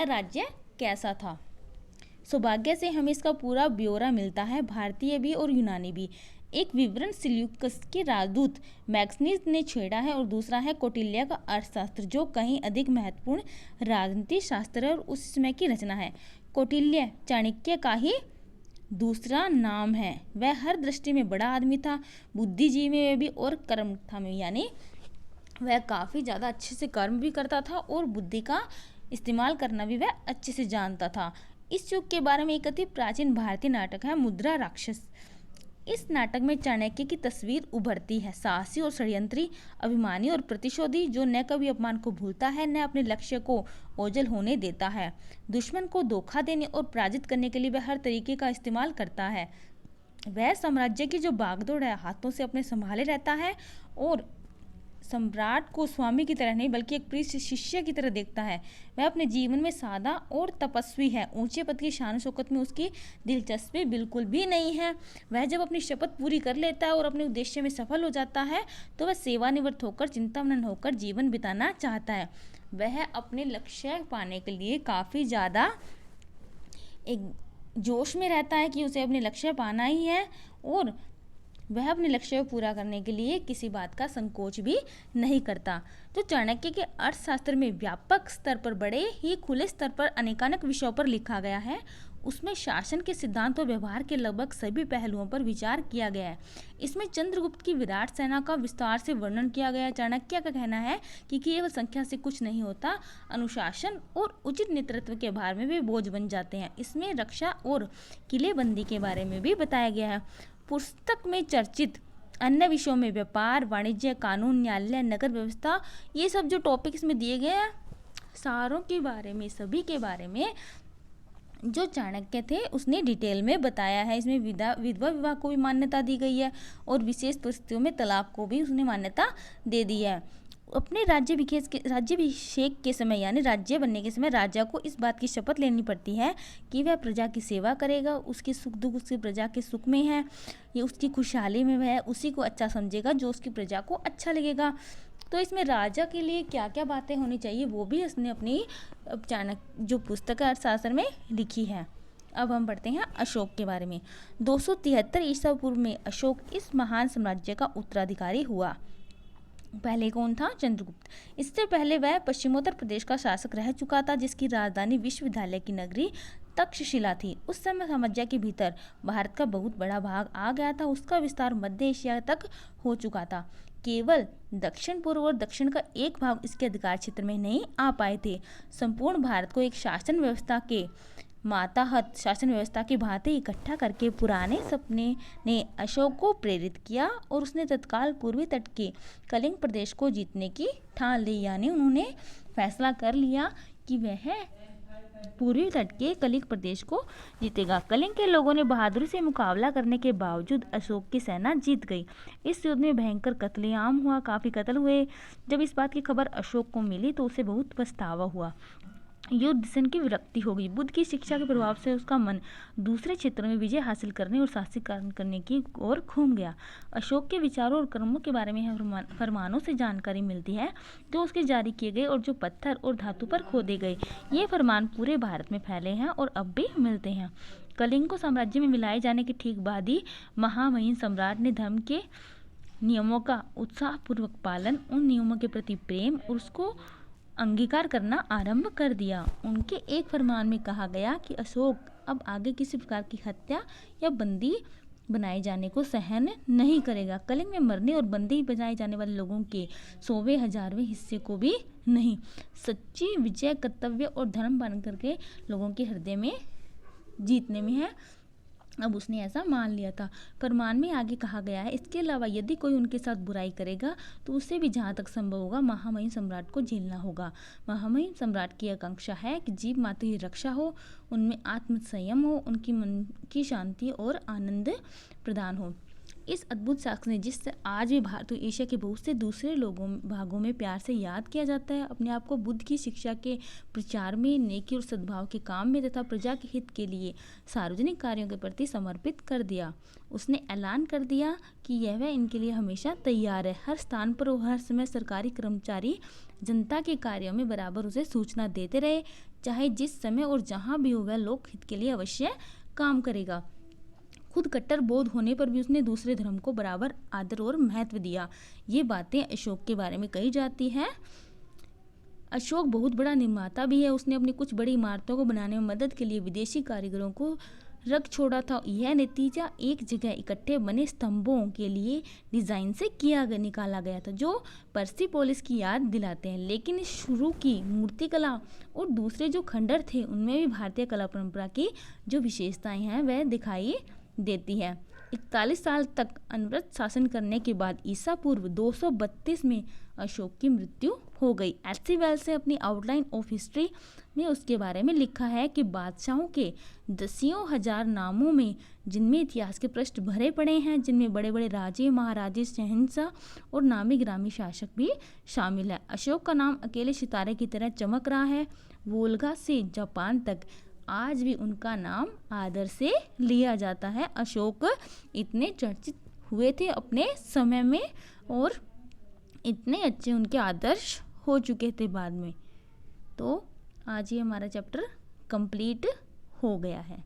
राज्य कैसा था। सौभाग्य से हमें इसका पूरा ब्यौरा मिलता है, भारतीय भी और यूनानी भी। एक विवरण सिल्यूकस के राजदूत मैक्सनीज ने छेड़ा है और दूसरा है कौटिल्य का अर्थशास्त्र, जो कहीं अधिक महत्वपूर्ण राजनीति शास्त्र है और उस समय की रचना है। कौटिल्य चाणक्य का ही दूसरा नाम है। वह हर दृष्टि में बड़ा आदमी था, बुद्धिजीवी में भी और कर्मठा में, यानी वह काफ़ी ज़्यादा अच्छे से कर्म भी करता था और बुद्धि का इस्तेमाल करना भी वह अच्छे से जानता था। इस युग के बारे में एक अति प्राचीन भारतीय नाटक है मुद्रा राक्षस। इस नाटक में चाणक्य की तस्वीर उभरती है, साहसी और षड्यंत्री, अभिमानी और प्रतिशोधी, जो न कभी अपमान को भूलता है न अपने लक्ष्य को ओझल होने देता है। दुश्मन को धोखा देने और पराजित करने के लिए वह हर तरीके का इस्तेमाल करता है। वह साम्राज्य की जो बागडोर है हाथों से अपने संभाले रहता है और सम्राट को स्वामी की तरह नहीं बल्कि एक प्रिय शिष्य की तरह देखता है। वह अपने जीवन में सादा और तपस्वी है। ऊंचे पद की शान शौकत में उसकी दिलचस्पी बिल्कुल भी नहीं है। वह जब अपनी शपथ पूरी कर लेता है और अपने उद्देश्य में सफल हो जाता है तो वह सेवानिवृत्त होकर चिंतामग्न होकर जीवन बिताना चाहता है। वह अपने लक्ष्य पाने के लिए काफ़ी ज़्यादा एक जोश में रहता है कि उसे अपने लक्ष्य पाना ही है और वह अपने लक्ष्य को पूरा करने के लिए किसी बात का संकोच भी नहीं करता। जो चाणक्य के अर्थशास्त्र में व्यापक स्तर पर बड़े ही खुले स्तर पर अनेकानेक विषयों पर लिखा गया है, उसमें शासन के सिद्धांत और व्यवहार के लगभग सभी पहलुओं पर विचार किया गया है। इसमें चंद्रगुप्त की विराट सेना का विस्तार से वर्णन किया गया है। चाणक्य का कहना है कि केवल संख्या से कुछ नहीं होता, अनुशासन और उचित नेतृत्व के भार में भी बोझ बन जाते हैं। इसमें रक्षा और किलेबंदी के बारे में भी बताया गया है। पुस्तक में चर्चित अन्य विषयों में व्यापार, वाणिज्य, कानून, न्यायालय, नगर व्यवस्था, ये सब जो टॉपिक इसमें दिए गए हैं सारों के बारे में, सभी के बारे में जो चाणक्य थे उसने डिटेल में बताया है। इसमें विधवा विवाह को भी मान्यता दी गई है और विशेष परिस्थितियों में तलाक को भी उसने मान्यता दे दी है। अपने राज्याभिषेक के समय यानी राज्य बनने के समय राजा को इस बात की शपथ लेनी पड़ती है कि वह प्रजा की सेवा करेगा, उसके सुख दुख उसकी प्रजा के सुख में है, ये उसकी खुशहाली में वह उसी को अच्छा समझेगा जो उसकी प्रजा को अच्छा लगेगा। तो इसमें राजा के लिए क्या क्या बातें होनी चाहिए वो भी उसने अपनी चाणक्य जो पुस्तक है अर्थशास्त्र में लिखी है। अब हम पढ़ते हैं अशोक के बारे में। 273 ईसा पूर्व में अशोक इस महान साम्राज्य का उत्तराधिकारी हुआ। पहले कौन था? चंद्रगुप्त। इससे पहले वह पश्चिमोत्तर प्रदेश का शासक रह चुका था, जिसकी राजधानी विश्वविद्यालय की नगरी तक्षशिला थी। उस समय साम्राज्य के भीतर भारत का बहुत बड़ा भाग आ गया था। उसका विस्तार मध्य एशिया तक हो चुका था। केवल दक्षिण पूर्व और दक्षिण का एक भाग इसके अधिकार क्षेत्र में नहीं आ पाए थे। संपूर्ण भारत को एक शासन व्यवस्था के माताहत शासन व्यवस्था की भांति इकट्ठा करके पुराने सपने ने अशोक को प्रेरित किया और उसने तत्काल पूर्वी तट के कलिंग प्रदेश को जीतने की ठान ली। यानी उन्होंने फैसला कर लिया कि वह पूर्वी तट के कलिंग प्रदेश को जीतेगा। कलिंग के लोगों ने बहादुरी से मुकाबला करने के बावजूद अशोक की सेना जीत गई। इस युद्ध में भयंकर कत्लेआम हुआ, काफ़ी कत्ल हुए। जब इस बात की खबर अशोक को मिली तो उसे बहुत पछतावा हुआ। युद्ध से उनकी विरक्ति हो गई। बुद्ध की शिक्षा के प्रभाव से उसका मन दूसरे क्षेत्रों में विजय हासिल करने और साहसिक कार्य करने की ओर घूम गया। अशोक के विचारों और कर्मों के बारे में फरमानों से जानकारी मिलती है जो उसके जारी किए गए और जो पत्थर और धातु पर खोदे गए। ये फरमान पूरे भारत में फैले हैं और अब भी मिलते हैं। कलिंग को साम्राज्य में मिलाए जाने के ठीक बाद ही महामहिम सम्राट ने धर्म के नियमों का उत्साहपूर्वक पालन, उन नियमों के प्रति प्रेम और उसको अंगीकार करना आरंभ कर दिया। उनके एक फरमान में कहा गया कि अशोक अब आगे किसी प्रकार की हत्या या बंदी बनाए जाने को सहन नहीं करेगा। कलिंग में मरने और बंदी बनाए जाने वाले लोगों के 100वें 1000वें हिस्से को भी नहीं। सच्ची विजय कर्तव्य और धर्म बन करके लोगों के हृदय में जीतने में है। अब उसने ऐसा मान लिया था। फरमान में आगे कहा गया है, इसके अलावा यदि कोई उनके साथ बुराई करेगा तो उसे भी जहाँ तक संभव होगा महामहिम सम्राट को झेलना होगा। महामहिम सम्राट की आकांक्षा है कि जीव मात्र की रक्षा हो, उनमें आत्म संयम हो, उनकी मन की शांति और आनंद प्रदान हो। इस अद्भुत शख्स ने, जिससे आज भी भारत और एशिया के बहुत से दूसरे भागों में प्यार से याद किया जाता है, अपने आप को बुद्ध की शिक्षा के प्रचार में, नेकी और सद्भाव के काम में तथा प्रजा के हित के लिए सार्वजनिक कार्यों के प्रति समर्पित कर दिया। उसने ऐलान कर दिया कि वह इनके लिए हमेशा तैयार है। हर स्थान पर और हर समय सरकारी कर्मचारी जनता के कार्यों में बराबर उसे सूचना देते रहे, चाहे जिस समय और जहाँ भी हो, वह लोक हित के लिए अवश्य काम करेगा। खुद कट्टर बौद्ध होने पर भी उसने दूसरे धर्म को बराबर आदर और महत्व दिया। ये बातें अशोक के बारे में कही जाती हैं। अशोक बहुत बड़ा निर्माता भी है। उसने अपनी कुछ बड़ी इमारतों को बनाने में मदद के लिए विदेशी कारीगरों को रख छोड़ा था। यह नतीजा एक जगह इकट्ठे बने स्तंभों के लिए डिज़ाइन से निकाला गया था, जो पर्सिपोलिस की याद दिलाते हैं। लेकिन शुरू की मूर्तिकला और दूसरे जो खंडर थे, उनमें भी भारतीय कला परंपरा की जो विशेषताएं हैं वह दिखाई देती है। 41 साल तक अनवरत शासन करने के बाद ईसा पूर्व 232 में अशोक की मृत्यु हो गई। एच.सी. वेल्स ने अपनी आउटलाइन ऑफ हिस्ट्री में उसके बारे में लिखा है कि बादशाहों के दसियों हजार नामों में, जिनमें इतिहास के पृष्ठ भरे पड़े हैं, जिनमें बड़े बड़े राजे, महाराजे, शहंशाह और नामी ग्रामी शासक भी शामिल है, अशोक का नाम अकेले सितारे की तरह चमक रहा है। वोल्गा से जापान तक आज भी उनका नाम आदर से लिया जाता है। अशोक इतने चर्चित हुए थे अपने समय में और इतने अच्छे उनके आदर्श हो चुके थे बाद में। तो आज ये हमारा चैप्टर कंप्लीट हो गया है।